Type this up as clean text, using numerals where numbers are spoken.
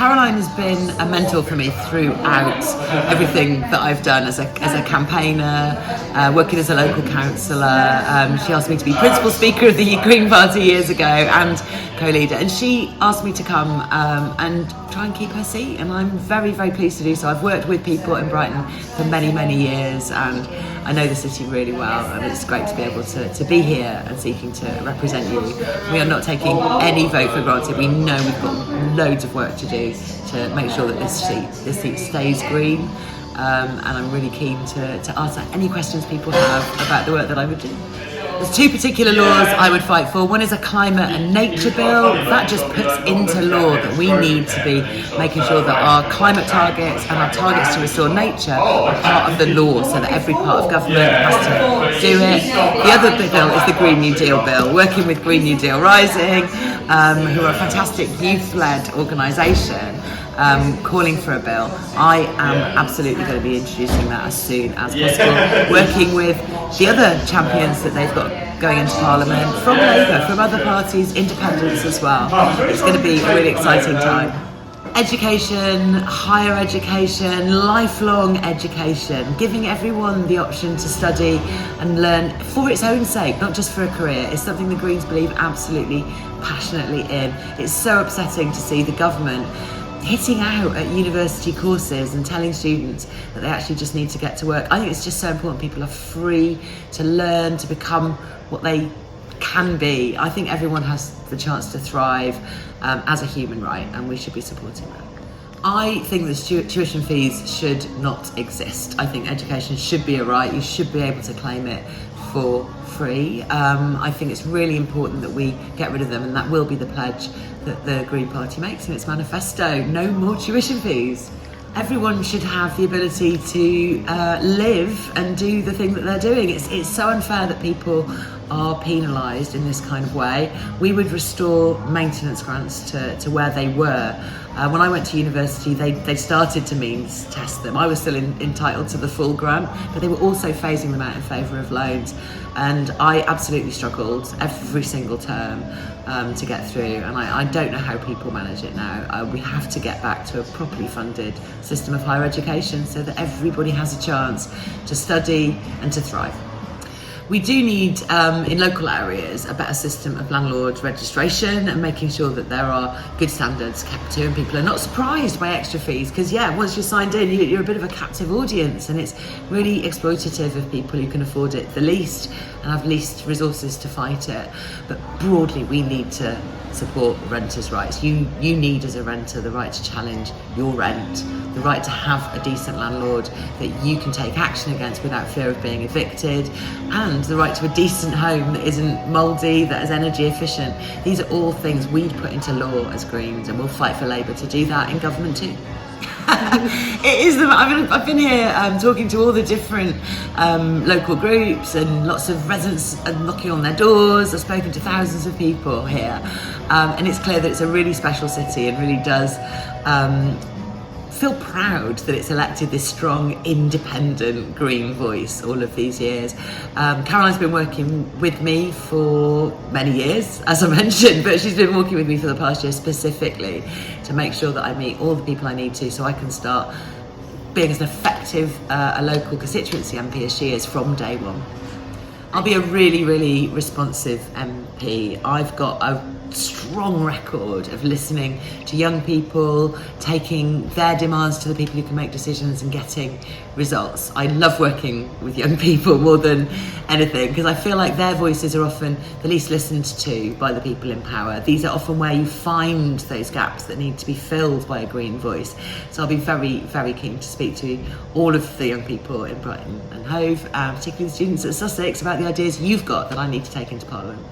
Caroline has been a mentor for me throughout everything that I've done as a campaigner, working as a local councillor. She asked me to be principal speaker of the Green Party years ago and co-leader, and she asked me to come and try and keep her seat, and I'm very, very pleased to do so. I've worked with people in Brighton for many, many years, and I know the city really well, and it's great to be able to be here and seeking to represent you. We are not taking any vote for granted. We know we've got loads of work to do to make sure that this seat stays green, and I'm really keen to answer any questions people have about the work that I would do. There's two particular laws I would fight for. One is a climate and nature bill. That just puts into law that we need to be making sure that our climate targets and our targets to restore nature are part of the law, so that every part of government has to do it. The other big bill is the Green New Deal bill, working with Green New Deal Rising, who are a fantastic youth-led organisation. Calling for a bill. I am absolutely going to be introducing that as soon as possible, working with the other champions that they've got going into Parliament, from Labour, from other parties, independents as well. It's going to be a really exciting time. Education, higher education, lifelong education, giving everyone the option to study and learn for its own sake, not just for a career, is something the Greens believe absolutely passionately in. It's so upsetting to see the government hitting out at university courses and telling students that they actually just need to get to work. I think it's just so important people are free to learn, to become what they can be. I think everyone has the chance to thrive as a human right, and we should be supporting that. I think that tuition fees should not exist. I think education should be a right. You should be able to claim it for free. I think it's really important that we get rid of them, and that will be the pledge that the Green Party makes in its manifesto. No more tuition fees. Everyone should have the ability to live and do the thing that they're doing. It's so unfair that people are penalised in this kind of way. We would restore maintenance grants to where they were. When I went to university, they started to means test them. I was still entitled to the full grant, but they were also phasing them out in favour of loans. And I absolutely struggled every single term to get through, and I don't know how people manage it now. We have to get back to a properly funded system of higher education so that everybody has a chance to study and to thrive. We do need, in local areas, a better system of landlord registration and making sure that there are good standards kept to and people are not surprised by extra fees, because once you're signed in, you're a bit of a captive audience, and it's really exploitative of people who can afford it the least and have least resources to fight it. But broadly, we need to support renters' rights. You need, as a renter, the right to challenge your rent, the right to have a decent landlord that you can take action against without fear of being evicted, and the right to a decent home that isn't mouldy, that is energy efficient. These are all things we'd put into law as Greens, and we'll fight for Labour to do that in government too. It is. I've been here talking to all the different local groups, and lots of residents are knocking on their doors. I've spoken to thousands of people here, and it's clear that it's a really special city and really does feel proud that it's elected this strong, independent Green voice all of these years. Caroline's been working with me for many years, as I mentioned, but she's been working with me for the past year specifically to make sure that I meet all the people I need to, so I can start being as effective a local constituency MP as she is from day one. I'll be a really, really responsive MP. I've got a strong record of listening to young people, taking their demands to the people who can make decisions and getting results. I love working with young people more than anything, because I feel like their voices are often the least listened to by the people in power. These are often where you find those gaps that need to be filled by a Green voice. So I'll be very, very keen to speak to all of the young people in Brighton and Hove, particularly the students at Sussex, about the ideas you've got that I need to take into Parliament.